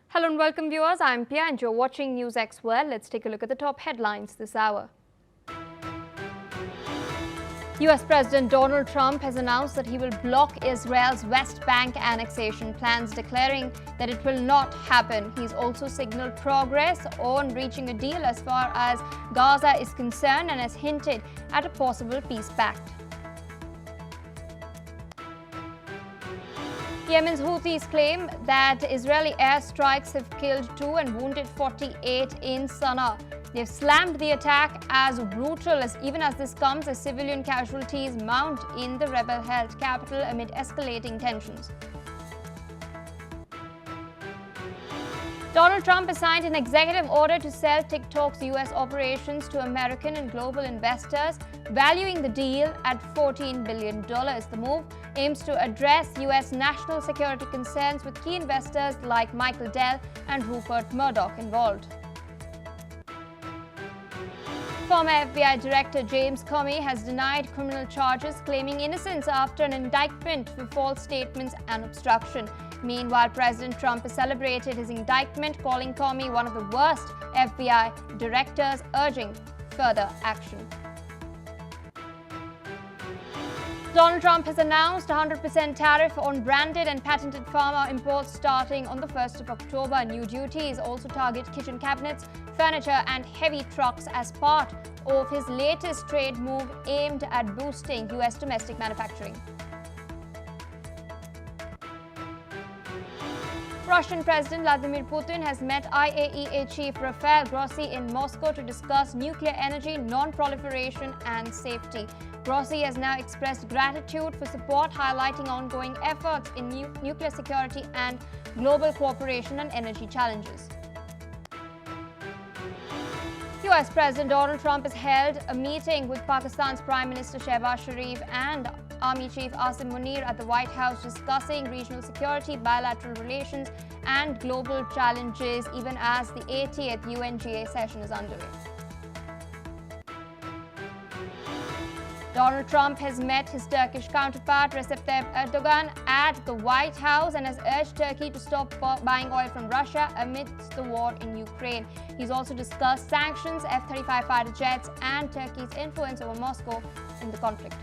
Hello and welcome viewers, I'm Pia and you're watching NewsX World. Let's take a look at the top headlines this hour. US President Donald Trump has announced that he will block Israel's West Bank annexation plans, declaring that it will not happen. He's also signaled progress on reaching a deal as far as Gaza is concerned and has hinted at a possible peace pact. Yemen's Houthis claim that Israeli airstrikes have killed 2 and wounded 48 in Sanaa. They've slammed the attack as brutal, even as this comes as civilian casualties mount in the rebel-held capital amid escalating tensions. Donald Trump has signed an executive order to sell TikTok's U.S. operations to American and global investors, valuing the deal at $14 billion. The move aims to address U.S. national security concerns with key investors like Michael Dell and Rupert Murdoch involved. Former FBI Director James Comey has denied criminal charges, claiming innocence after an indictment for false statements and obstruction. Meanwhile, President Trump has celebrated his indictment, calling Comey one of the worst FBI directors, urging further action. Donald Trump has announced a 100% tariff on branded and patented pharma imports starting on the 1st of October. New duties also target kitchen cabinets, furniture and heavy trucks as part of his latest trade move aimed at boosting U.S. domestic manufacturing. Russian President Vladimir Putin has met IAEA Chief Rafael Grossi in Moscow to discuss nuclear energy, non-proliferation and safety. Grossi has now expressed gratitude for support, highlighting ongoing efforts in nuclear security and global cooperation on energy challenges. US President Donald Trump has held a meeting with Pakistan's Prime Minister Shehbaz Sharif and Army Chief Asim Munir at the White House, discussing regional security, bilateral relations and global challenges, even as the 80th UNGA session is underway. Donald Trump has met his Turkish counterpart Recep Tayyip Erdogan at the White House and has urged Turkey to stop buying oil from Russia amidst the war in Ukraine. He's also discussed sanctions, F-35 fighter jets and Turkey's influence over Moscow in the conflict.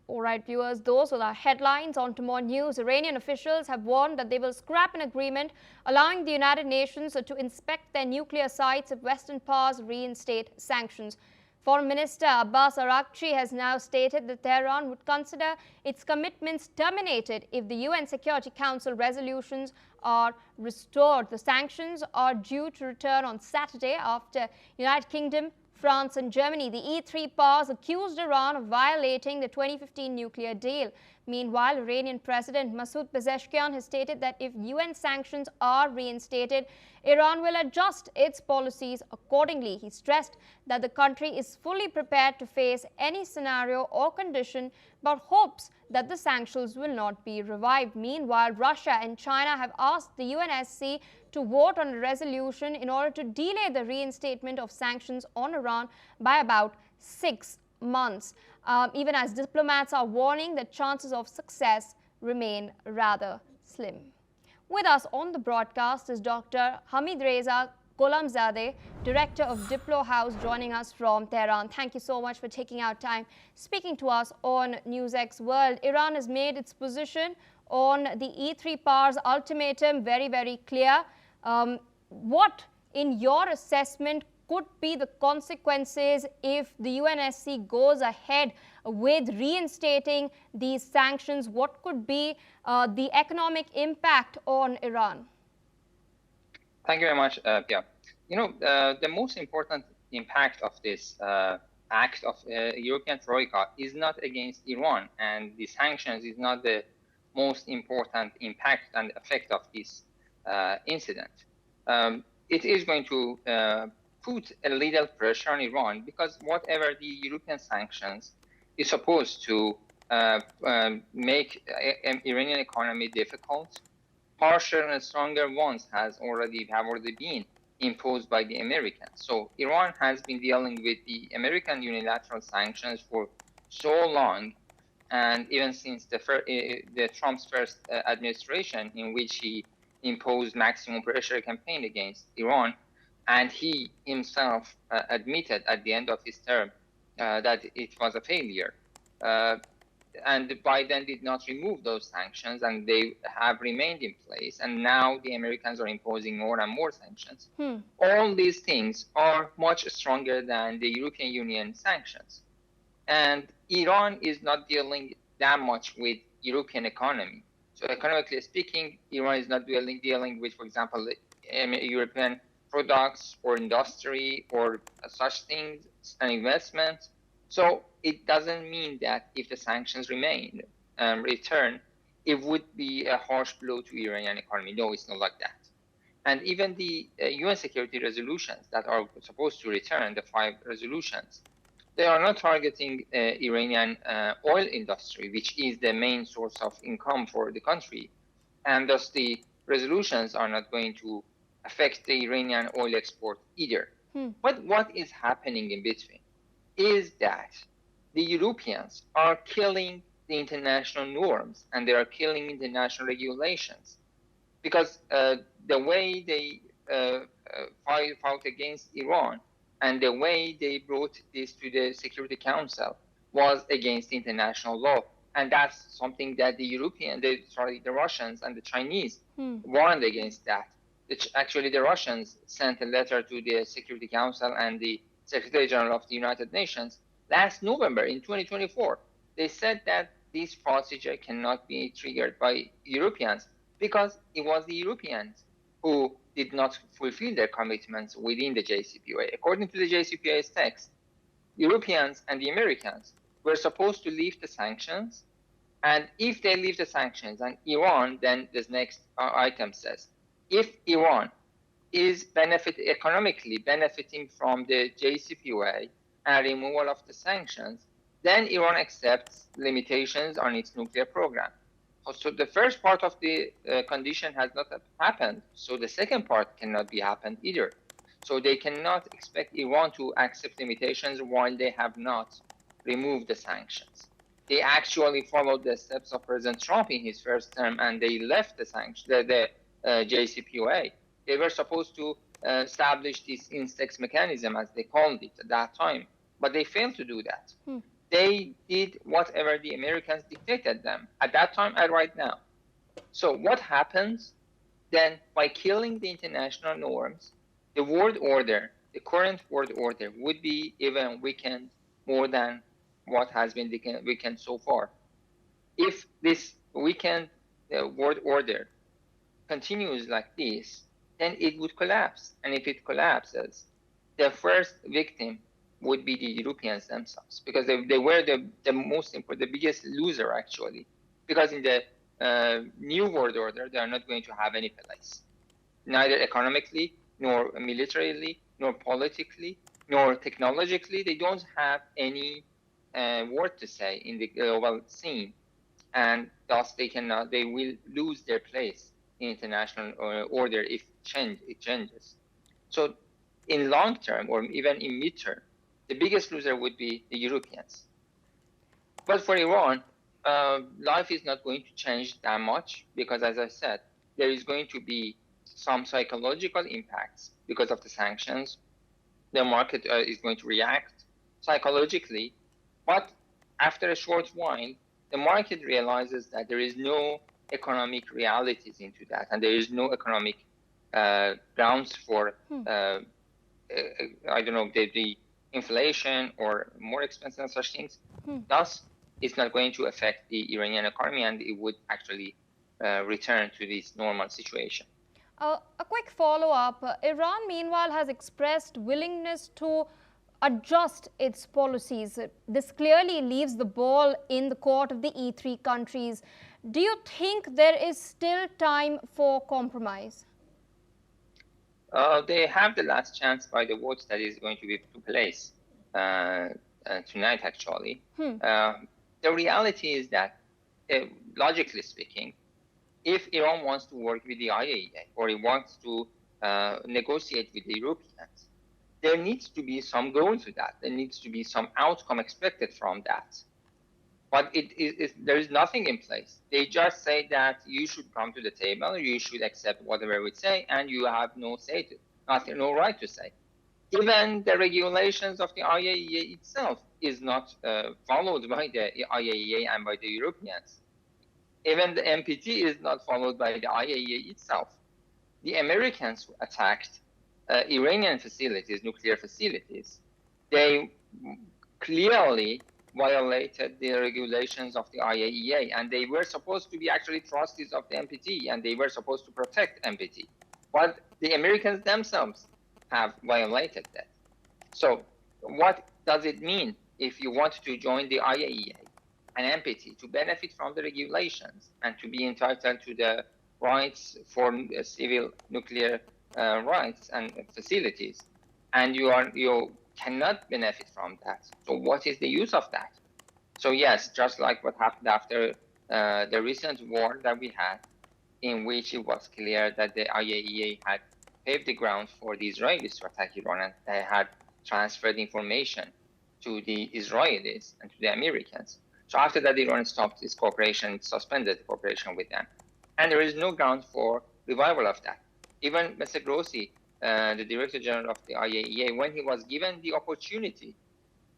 All right, viewers, those are our headlines. On to more news. Iranian officials have warned that they will scrap an agreement allowing the United Nations to inspect their nuclear sites if Western powers reinstate sanctions. Foreign Minister Abbas Araghchi has now stated that Tehran would consider its commitments terminated if the UN Security Council resolutions are restored. The sanctions are due to return on Saturday after United Kingdom, France and Germany. The E3 powers accused Iran of violating the 2015 nuclear deal. Meanwhile, Iranian President Masoud Pezeshkian has stated that if UN sanctions are reinstated, Iran will adjust its policies accordingly. He stressed that the country is fully prepared to face any scenario or condition, but hopes that the sanctions will not be revived. Meanwhile, Russia and China have asked the UNSC to vote on a resolution in order to delay the reinstatement of sanctions on Iran by about 6 months, even as diplomats are warning that chances of success remain rather slim. With us on the broadcast is Dr. Hamid Reza Gholamzadeh, Director of Diplo House, joining us from Tehran. Thank you so much for taking out time speaking to us on NewsX World. Iran has made its position on the E3 powers ultimatum very, very clear. What, in your assessment, could be the consequences if the UNSC goes ahead with reinstating these sanctions? What could be the economic impact on Iran? Thank you very much, Pia. The most important impact of this act of European Troika is not against Iran, and the sanctions is not the most important impact and effect of this incident. It is going to put a little pressure on Iran, because whatever the European sanctions is supposed to make Iranian economy difficult, harsher and stronger ones have already been imposed by the Americans. So Iran has been dealing with the American unilateral sanctions for so long, and even since the Trump's first administration, in which he imposed maximum pressure campaign against Iran, and he himself admitted at the end of his term that it was a failure. And Biden did not remove those sanctions, and they have remained in place. And now the Americans are imposing more and more sanctions. All these things are much stronger than the European Union sanctions. And Iran is not dealing that much with European economy. So economically speaking, Iran is not dealing with, for example, European products or industry or such things and investments. So it doesn't mean that if the sanctions return, it would be a harsh blow to Iranian economy. No, it's not like that. And even the UN security resolutions that are supposed to return, the 5 resolutions, they are not targeting Iranian oil industry, which is the main source of income for the country. And thus the resolutions are not going to affect the Iranian oil export either. But what is happening in between is that the Europeans are killing the international norms and they are killing international regulations, because the way they fought against Iran and the way they brought this to the Security Council was against international law. And that's something that the Russians and the Chinese warned against that. Actually, the Russians sent a letter to the Security Council and the Secretary General of the United Nations last November in 2024. They said that this procedure cannot be triggered by Europeans because it was the Europeans who did not fulfill their commitments within the JCPOA. According to the JCPOA's text, Europeans and the Americans were supposed to lift the sanctions, and if they lift the sanctions and Iran, then this next item says, if Iran is economically benefiting from the JCPOA and removal of the sanctions, then Iran accepts limitations on its nuclear program. So the first part of the condition has not happened, so the second part cannot be happened either. So they cannot expect Iran to accept limitations while they have not removed the sanctions. They actually followed the steps of President Trump in his first term, and they left the sanctions, the JCPOA. They were supposed to establish this INSTEX mechanism, as they called it at that time, but they failed to do that. They did whatever the Americans dictated them at that time and right now. So what happens then? By killing the international norms, the world order, the current world order, would be even weakened more than what has been weakened so far. If this weakened world order continues like this, then it would collapse. And if it collapses, the first victim would be the Europeans themselves, because they were the most important, the biggest loser actually, because in the new world order, they are not going to have any place, neither economically, nor militarily, nor politically, nor technologically. They don't have any word to say in the global scene, and thus they will lose their place in international order if it changes. So in long term, or even in mid-term, the biggest loser would be the Europeans. But for Iran, life is not going to change that much because, as I said, there is going to be some psychological impacts because of the sanctions. The market is going to react psychologically, but after a short while, the market realizes that there is no economic realities into that, and there is no economic grounds for, I don't know, the inflation or more expensive and such things. Thus, it's not going to affect the Iranian economy, and it would actually return to this normal situation. A quick follow-up. Iran, meanwhile, has expressed willingness to adjust its policies. This clearly leaves the ball in the court of the E3 countries. Do you think there is still time for compromise? They have the last chance by the votes that is going to be to place tonight, actually. The reality is that, logically speaking, if Iran wants to work with the IAEA or it wants to negotiate with the Europeans, there needs to be some goal to that. There needs to be some outcome expected from that. But there is nothing in place. They just say that you should come to the table, you should accept whatever we say, and you have no say to, nothing, no right to say. Even the regulations of the IAEA itself is not followed by the IAEA and by the Europeans. Even the NPT is not followed by the IAEA itself. The Americans attacked Iranian facilities, nuclear facilities. They clearly violated the regulations of the IAEA, and they were supposed to be actually trustees of the NPT, and they were supposed to protect NPT. But the Americans themselves have violated that. So what does it mean if you want to join the IAEA and NPT to benefit from the regulations and to be entitled to the rights for civil nuclear rights and facilities, and you cannot benefit from that? So what is the use of that? So yes, just like what happened after the recent war that we had, in which it was clear that the IAEA had paved the ground for the Israelis to attack Iran, and they had transferred information to the Israelis and to the Americans. So after that, Iran stopped its cooperation, suspended cooperation with them. And there is no ground for revival of that. Even Mr. Grossi, the Director General of the IAEA, when he was given the opportunity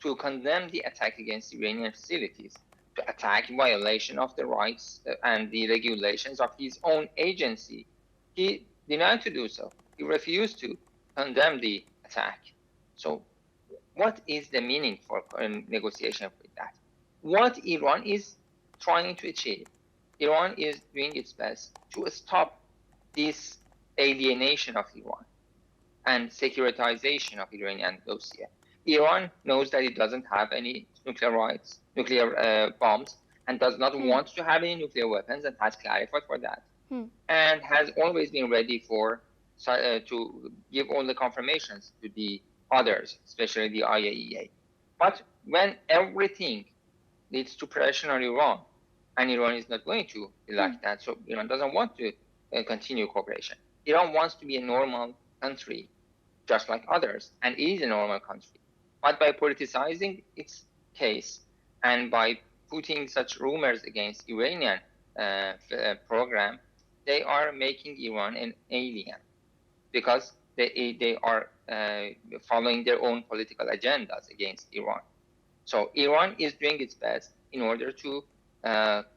to condemn the attack against Iranian facilities, to attack violation of the rights and the regulations of his own agency, he denied to do so. He refused to condemn the attack. So what is the meaning for negotiation with that? What Iran is trying to achieve? Iran is doing its best to stop this alienation of Iran and securitization of Iranian dossier. Iran knows that it doesn't have any nuclear bombs, and does not want to have any nuclear weapons, and has clarified for that, and has always been ready for to give all the confirmations to the others, especially the IAEA. But when everything leads to pressure on Iran, and Iran is not going to be like that, so Iran doesn't want to continue cooperation. Iran wants to be a normal country, just like others, and it is a normal country. But by politicizing its case and by putting such rumors against Iranian program, they are making Iran an alien, because they are following their own political agendas against Iran. So Iran is doing its best in order to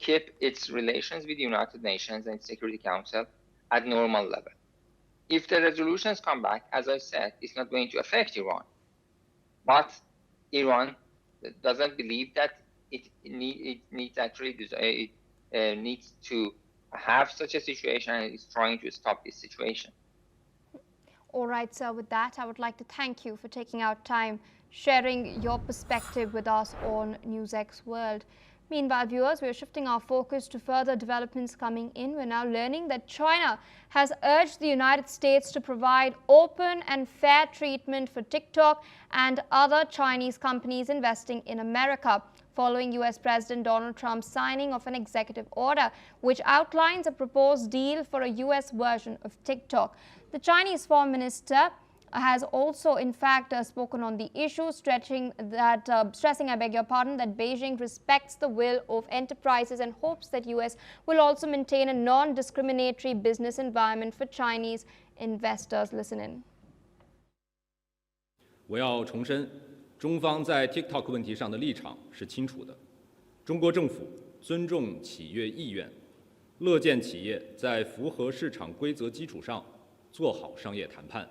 keep its relations with the United Nations and Security Council at normal level. If the resolutions come back, as I said, it's not going to affect Iran. But Iran doesn't believe that it needs to have such a situation, and is trying to stop this situation. All right, sir. With that, I would like to thank you for taking out time, sharing your perspective with us on NewsX World. Meanwhile, viewers, we are shifting our focus to further developments coming in. We're now learning that China has urged the United States to provide open and fair treatment for TikTok and other Chinese companies investing in America, following US President Donald Trump's signing of an executive order which outlines a proposed deal for a US version of TikTok. The Chinese Foreign Minister has also, in fact, spoken on the issue, stressing, that Beijing respects the will of enterprises and hopes that US will also maintain a non-discriminatory business environment for Chinese investors. Listen in. 我要重申，中方在 TikTok 问题上的立场是清楚的。中国政府尊重企业意愿，乐见企业在符合市场规则基础上做好商业谈判。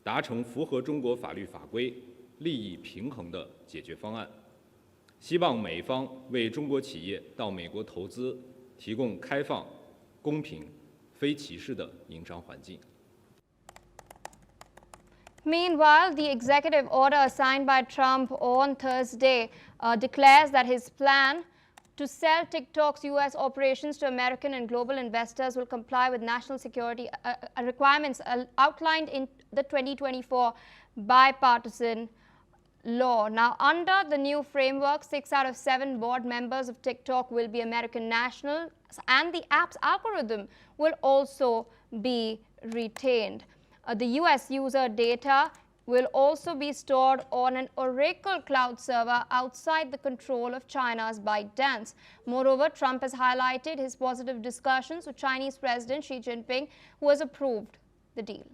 达成符合中国法律法规、利益平衡的解决方案，希望美方为中国企业到美国投资提供开放、公平、非歧视的营商环境。 Meanwhile, the executive order signed by Trump on Thursday declares that his plan to sell TikTok's US operations to American and global investors will comply with national security requirements outlined in the 2024 bipartisan law. Now, under the new framework, 6 out of 7 board members of TikTok will be American nationals, and the app's algorithm will also be retained. The US user data will also be stored on an Oracle cloud server outside the control of China's ByteDance. Moreover, Trump has highlighted his positive discussions with Chinese President Xi Jinping, who has approved the deal.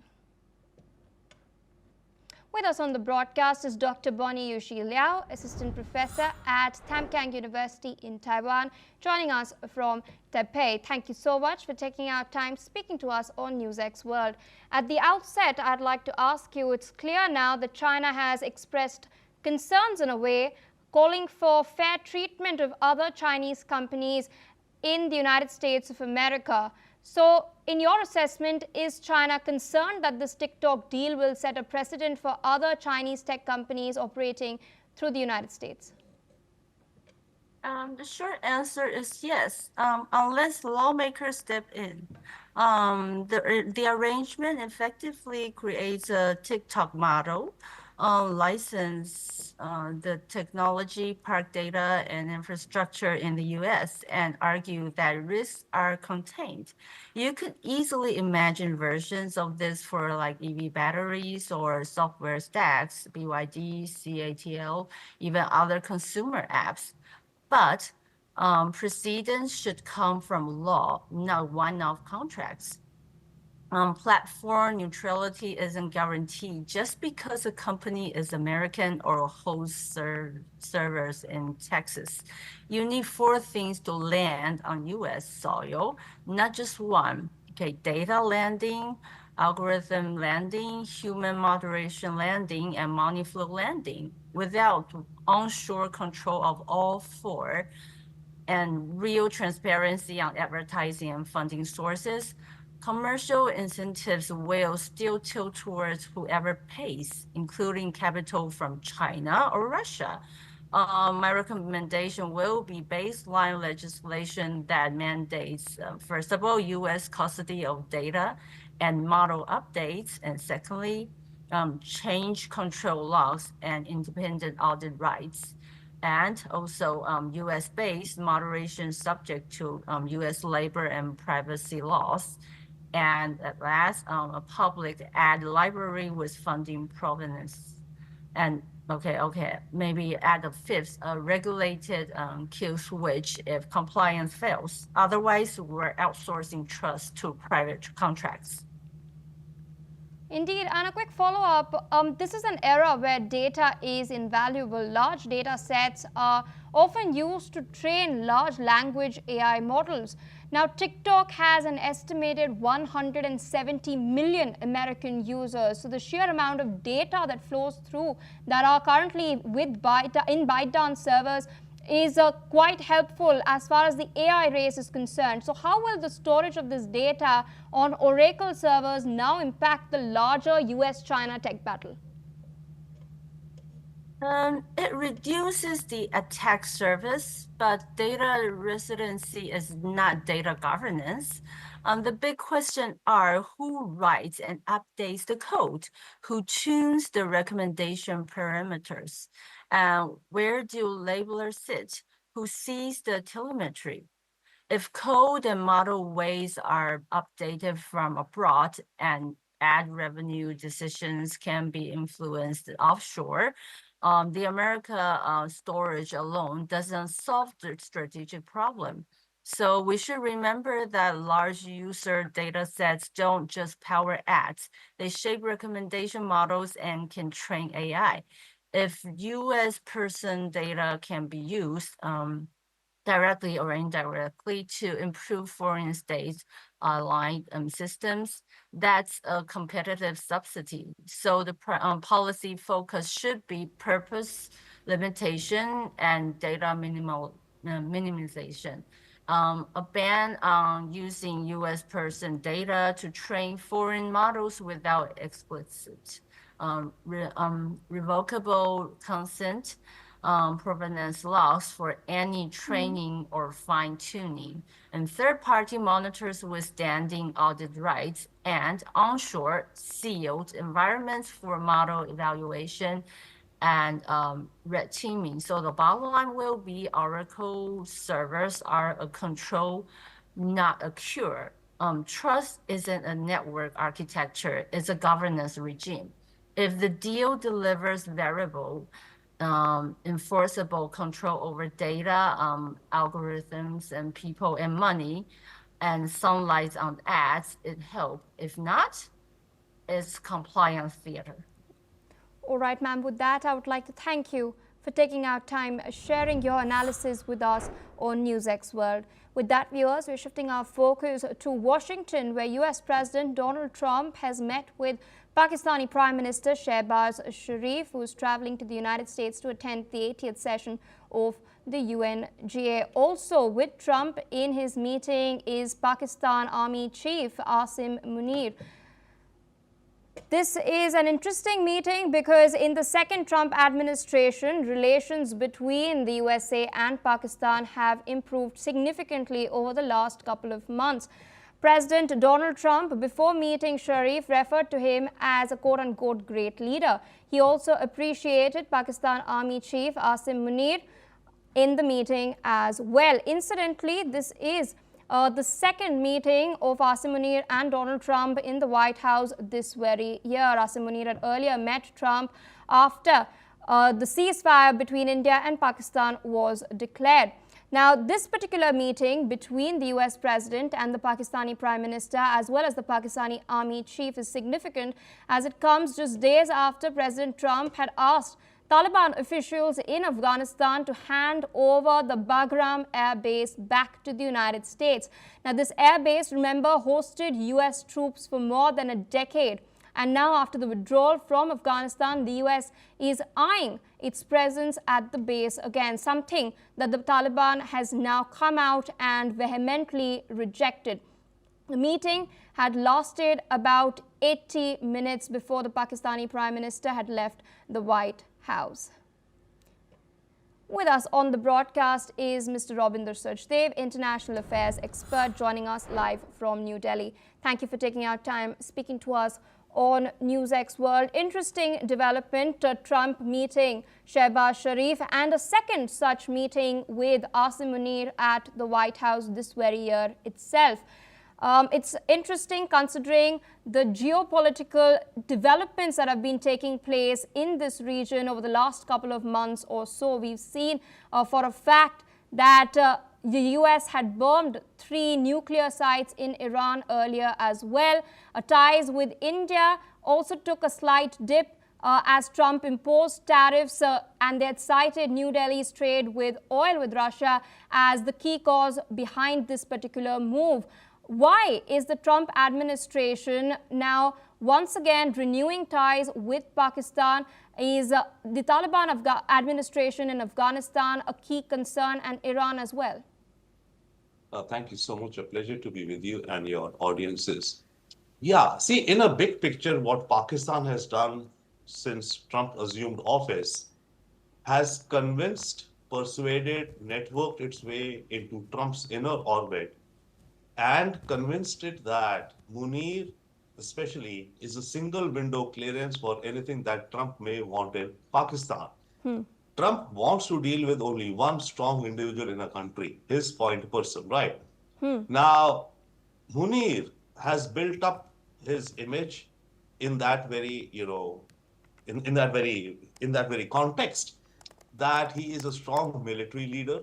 With us on the broadcast is Dr. Bonnie Yushi Liao, Assistant Professor at Tamkang University in Taiwan, joining us from Taipei. Thank you so much for taking our time speaking to us on NewsX World. At the outset, I'd like to ask you, it's clear now that China has expressed concerns in a way, calling for fair treatment of other Chinese companies in the United States of America. So, in your assessment, is China concerned that this TikTok deal will set a precedent for other Chinese tech companies operating through the United States? The short answer is yes, unless lawmakers step in. The arrangement effectively creates a TikTok model, license the technology, park data, and infrastructure in the US, and argue that risks are contained. You could easily imagine versions of this for like EV batteries or software stacks, BYD, CATL, even other consumer apps. But precedence should come from law, not one-off contracts. Platform neutrality isn't guaranteed just because a company is American or hosts servers in Texas. You need 4 things to land on US soil, not just one. Okay, data landing, algorithm landing, human moderation landing, and money flow landing. Without onshore control of all 4 and real transparency on advertising and funding sources, commercial incentives will still tilt towards whoever pays, including capital from China or Russia. My recommendation will be baseline legislation that mandates, first of all, US custody of data and model updates, and secondly, change control laws and independent audit rights, and also US-based moderation subject to US labor and privacy laws. And at last, a public ad library with funding provenance. And maybe add a 5th, a regulated kill switch if compliance fails. Otherwise, we're outsourcing trust to private contracts. Indeed, and a quick follow-up, this is an era where data is invaluable. Large data sets are often used to train large language AI models. Now, TikTok has an estimated 170 million American users. So the sheer amount of data that flows through that are currently with ByteDance servers is quite helpful as far as the AI race is concerned. So how will the storage of this data on Oracle servers now impact the larger US-China tech battle? It reduces the attack surface, but data residency is not data governance. The big question are who writes and updates the code, who tunes the recommendation parameters, where do labelers sit, who sees the telemetry. If code and model weights are updated from abroad and ad revenue decisions can be influenced offshore, the America storage alone doesn't solve the strategic problem. So we should remember that large user data sets don't just power ads, they shape recommendation models and can train AI. If US person data can be used directly or indirectly to improve foreign states' aligned systems, that's a competitive subsidy. So the policy focus should be purpose limitation and data minimization. A ban on using US person data to train foreign models without explicit revocable consent, provenance laws for any training or fine-tuning, and third-party monitors with standing audit rights, and onshore sealed environments for model evaluation and red teaming. So the bottom line will be Oracle servers are a control, not a cure. Trust isn't a network architecture, it's a governance regime. If the deal delivers variable, enforceable control over data, algorithms, and people and money, and some lights on ads, it helps. If not, it's compliance theater. All right, ma'am, with that, I would like to thank you for taking our time sharing your analysis with us on NewsX World. With that, viewers, we're shifting our focus to Washington, where US President Donald Trump has met with Pakistani Prime Minister Shehbaz Sharif, who is traveling to the United States to attend the 80th session of the UNGA. Also with Trump in his meeting is Pakistan Army Chief Asim Munir. This is an interesting meeting because in the second Trump administration, relations between the USA and Pakistan have improved significantly over the last couple of months. President Donald Trump, before meeting Sharif, referred to him as a quote-unquote great leader. He also appreciated Pakistan Army Chief Asim Munir in the meeting as well. Incidentally, this is the second meeting of Asim Munir and Donald Trump in the White House this very year. Asim Munir had earlier met Trump after the ceasefire between India and Pakistan was declared. Now, this particular meeting between the US President and the Pakistani Prime Minister as well as the Pakistani Army Chief is significant as it comes just days after President Trump had asked Taliban officials in Afghanistan to hand over the Bagram air base back to the United States. Now, this air base, remember, hosted US troops for more than a decade. And now, after the withdrawal from Afghanistan, the US is eyeing its presence at the base again, something that the Taliban has now come out and vehemently rejected. The meeting had lasted about 80 minutes before the Pakistani Prime Minister had left the White House. With us on the broadcast is Mr. Rabinder Sachdev, International Affairs expert, joining us live from New Delhi. Thank you for taking our time speaking to us on NewsX World. Interesting development, Trump meeting Shehbaz Sharif and a second such meeting with Asim Munir at the White House this very year itself. It's interesting considering the geopolitical developments that have been taking place in this region over the last couple of months or so. We've seen for a fact that the US had bombed 3 nuclear sites in Iran earlier as well. Ties with India also took a slight dip as Trump imposed tariffs and they had cited New Delhi's trade with oil with Russia as the key cause behind this particular move. Why is the Trump administration now once again renewing ties with Pakistan? Is the Taliban administration in Afghanistan a key concern, and Iran as well? Thank you so much. A pleasure to be with you and your audiences. Yeah, see, in a big picture, what Pakistan has done since Trump assumed office has convinced, persuaded, networked its way into Trump's inner orbit and convinced it that Munir, especially, is a single window clearance for anything that Trump may want in Pakistan. Trump wants to deal with only one strong individual in a country, his point person, right? Now, Munir has built up his image in that very, in that very context, that he is a strong military leader.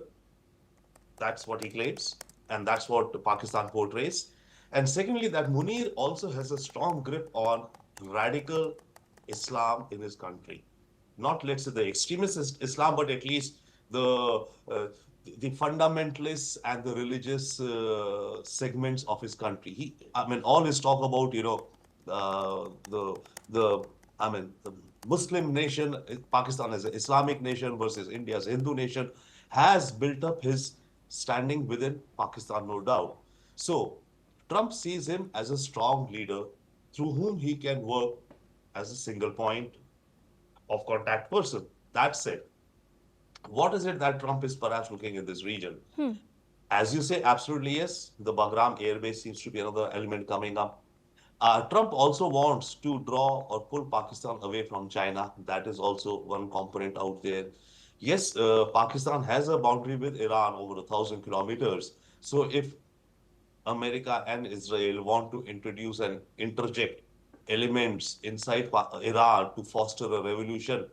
That's what he claims. And that's what Pakistan portrays. And secondly, that Munir also has a strong grip on radical Islam in his country. Not, let's say, the extremist Islam, but at least the fundamentalists and the religious segments of his country. All his talk about, the Muslim nation, Pakistan as an Islamic nation versus India as a Hindu nation, has built up his standing within Pakistan, no doubt. So Trump sees him as a strong leader through whom he can work as a single point of contact person. That said, what is it that Trump is perhaps looking in this region? As you say, absolutely yes, the Bagram airbase seems to be another element coming up. Trump also wants to draw or pull Pakistan away from China. That is also one component out there. Yes, Pakistan has a boundary with Iran over 1,000 kilometers. So if America and Israel want to introduce and interject elements inside Iran to foster a revolution,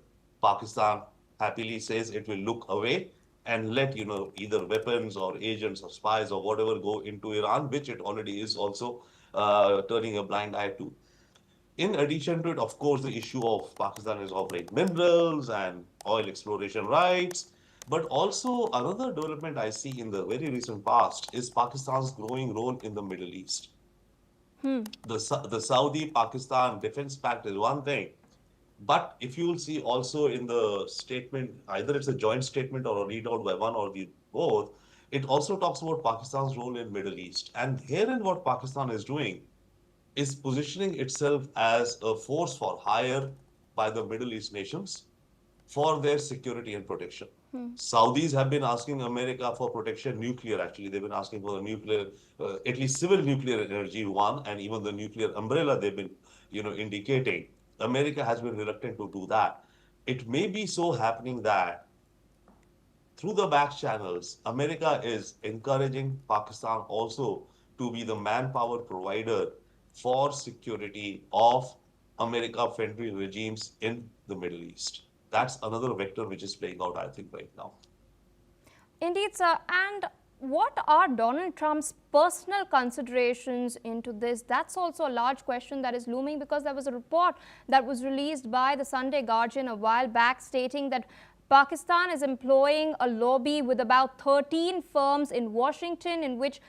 Pakistan happily says it will look away and let, either weapons or agents or spies or whatever go into Iran, which it already is also turning a blind eye to. In addition to it, of course, the issue of Pakistan is offering minerals and oil exploration rights. But also, another development I see in the very recent past is Pakistan's growing role in the Middle East. The Saudi-Pakistan Defense Pact is one thing, but if you will see also in the statement, either it's a joint statement or a readout by one or the both, it also talks about Pakistan's role in Middle East. And herein what Pakistan is doing is positioning itself as a force for hire by the Middle East nations for their security and protection. Saudis have been asking America for protection, nuclear actually. They've been asking for the nuclear, at least civil nuclear energy one, and even the nuclear umbrella they've been, indicating. America has been reluctant to do that. It may be so happening that through the back channels, America is encouraging Pakistan also to be the manpower provider for security of America-friendly regimes in the Middle East. That's another vector which is playing out, I think, right now. Indeed, sir. And what are Donald Trump's personal considerations into this? That's also a large question that is looming, because there was a report that was released by the Sunday Guardian a while back stating that Pakistan is employing a lobby with about 13 firms in Washington, in which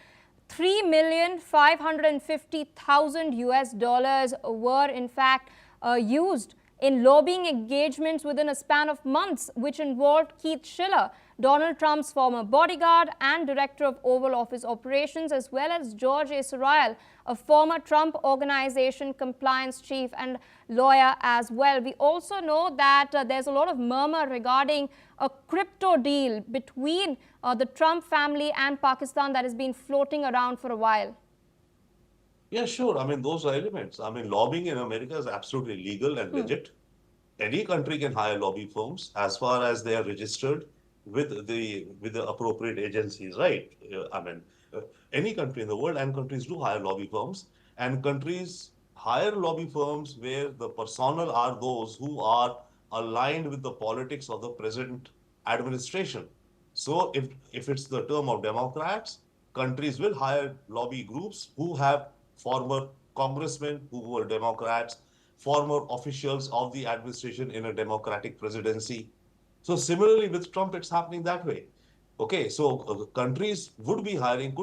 $3,550,000 US dollars were in fact used in lobbying engagements within a span of months, which involved Keith Schiller, Donald Trump's former bodyguard and director of Oval Office operations, as well as George Israel, a former Trump Organization compliance chief and lawyer as well. We also know that there's a lot of murmur regarding a crypto deal between the Trump family and Pakistan that has been floating around for a while. Yeah, sure. I mean, those are elements. I mean, lobbying in America is absolutely legal and legit. Any country can hire lobby firms as far as they are registered with the appropriate agencies, right? I mean, any country in the world, and countries do hire lobby firms, and countries hire lobby firms where the personnel are those who are aligned with the politics of the present administration. So if it's the term of Democrats, countries will hire lobby groups who have former congressmen who were Democrats, former officials of the administration in a Democratic presidency. So similarly with Trump, it's happening that way. Okay, so countries could be hiring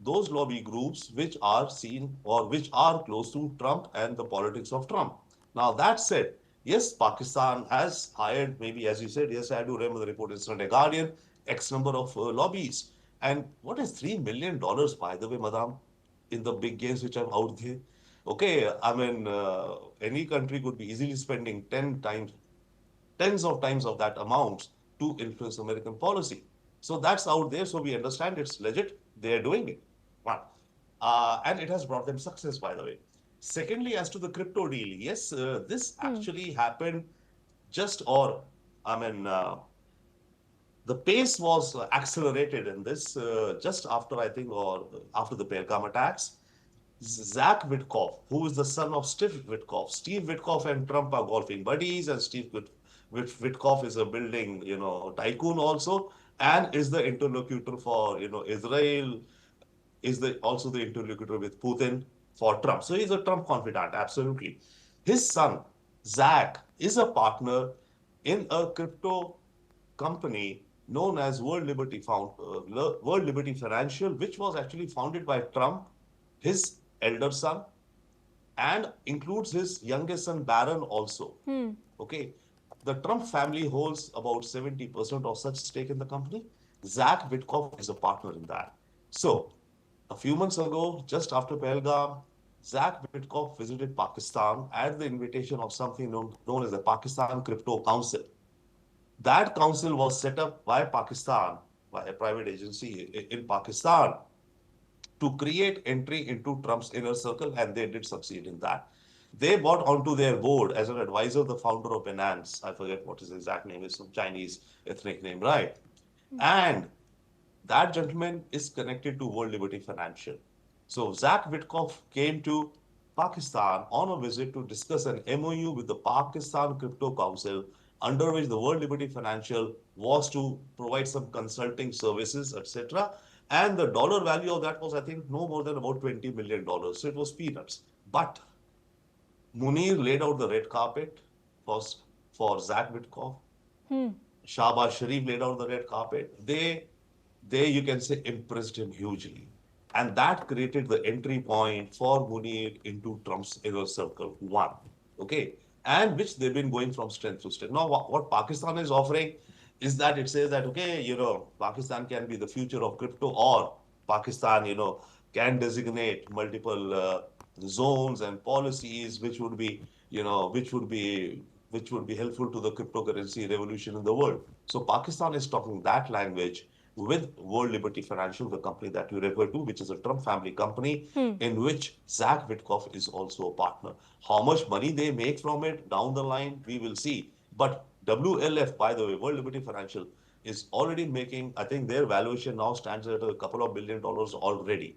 those lobby groups which are seen or which are close to Trump and the politics of Trump. Now that said, yes, Pakistan has hired, maybe as you said, yes, I do remember the report in Sunday Guardian, X number of lobbies. And what is $3 million, by the way, madam, in the big games which are out there? Okay, I mean, any country could be easily spending tens of times of that amount to influence American policy. So that's out there. So we understand it's legit. They're doing it. One. And it has brought them success, by the way. Secondly, as to the crypto deal, yes, this actually happened the pace was accelerated in this just after, I think, or after the Pahalgam attacks. Zach Witkoff, who is the son of Steve Witkoff. Steve Witkoff and Trump are golfing buddies, and Steve Witkoff is a building, tycoon also, and is the interlocutor for, Israel, is also the interlocutor with Putin for Trump. So he's a Trump confidant, absolutely. His son, Zach, is a partner in a crypto company known as World Liberty Financial, which was actually founded by Trump, his elder son, and includes his youngest son, Barron, also. Okay. The Trump family holds about 70% of such stake in the company. Zach Witkoff is a partner in that. So, a few months ago, just after Pahalgam, Zach Witkoff visited Pakistan at the invitation of something known as the Pakistan Crypto Council. That council was set up by Pakistan, by a private agency in Pakistan, to create entry into Trump's inner circle, and they did succeed in that. They brought onto their board as an advisor the founder of Binance. I forget what his exact name is, some Chinese ethnic name, right? And That gentleman is connected to World Liberty Financial. So Zach Witkoff came to Pakistan on a visit to discuss an MOU with the Pakistan Crypto Council, under which the World Liberty Financial was to provide some consulting services, etc. And the dollar value of that was, I think, no more than about $20 million. So it was peanuts. But Munir laid out the red carpet for Zach Witkoff. Shahbaz Sharif laid out the red carpet. They you can say, impressed him hugely. And that created the entry point for Munir into Trump's inner circle, one. Okay. And which they've been going from strength to strength. Now, what Pakistan is offering is that it says that, okay, Pakistan can be the future of crypto, or Pakistan, can designate multiple zones and policies which would be helpful to the cryptocurrency revolution in the world. So Pakistan is talking that language with World Liberty Financial, the company that you refer to, which is a Trump family company, in which Zach Witkoff is also a partner. How much money they make from it down the line, we will see. But WLF, by the way, World Liberty Financial, is already making, I think their valuation now stands at a couple of $1 billion already.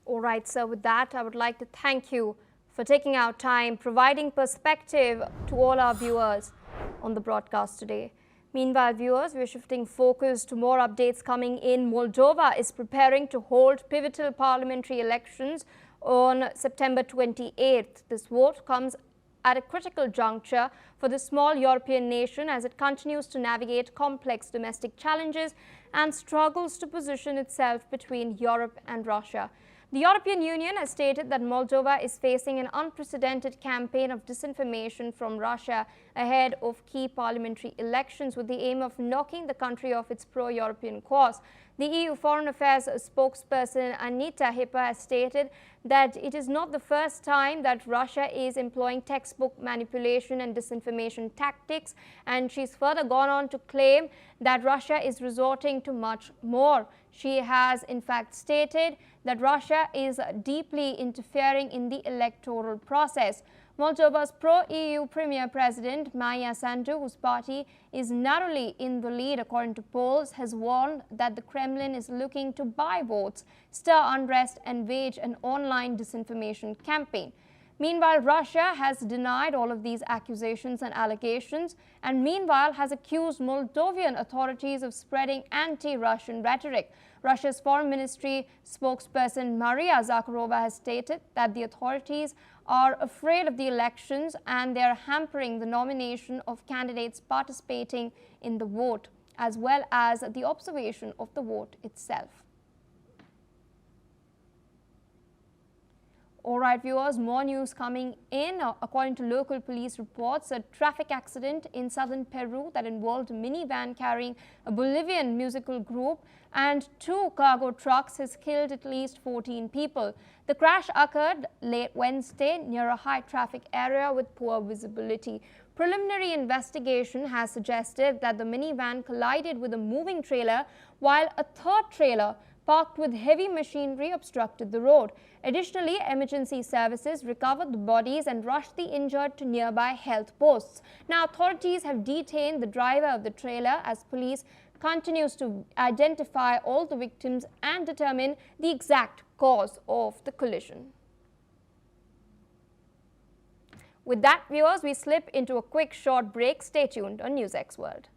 All right, sir. With that, I would like to thank you for taking our time, providing perspective to all our viewers on the broadcast today. Meanwhile, viewers, we're shifting focus to more updates coming in. Moldova is preparing to hold pivotal parliamentary elections on September 28th. This vote comes at a critical juncture for the small European nation as it continues to navigate complex domestic challenges and struggles to position itself between Europe and Russia. The European Union has stated that Moldova is facing an unprecedented campaign of disinformation from Russia ahead of key parliamentary elections, with the aim of knocking the country off its pro-European course. The EU Foreign Affairs spokesperson Anita Hipper has stated that it is not the first time that Russia is employing textbook manipulation and disinformation tactics, and she's further gone on to claim that Russia is resorting to much more. She has in fact stated that Russia is deeply interfering in the electoral process. Moldova's pro-EU Premier President Maia Sandu, whose party is narrowly in the lead according to polls, has warned that the Kremlin is looking to buy votes, stir unrest and wage an online disinformation campaign. Meanwhile, Russia has denied all of these accusations and allegations, and meanwhile has accused Moldovan authorities of spreading anti-Russian rhetoric. Russia's Foreign Ministry spokesperson Maria Zakharova has stated that the authorities are afraid of the elections and they are hampering the nomination of candidates participating in the vote, as well as the observation of the vote itself. All right, viewers, more news coming in. According to local police reports, a traffic accident in southern Peru that involved a minivan carrying a Bolivian musical group and 2 cargo trucks has killed at least 14 people. The crash occurred late Wednesday near a high traffic area with poor visibility. Preliminary investigation has suggested that the minivan collided with a moving trailer, while a third trailer parked with heavy machinery obstructed the road. Additionally, emergency services recovered the bodies and rushed the injured to nearby health posts. Now, authorities have detained the driver of the trailer as police continues to identify all the victims and determine the exact cause of the collision. With that, viewers, we slip into a quick short break. Stay tuned on NewsX World.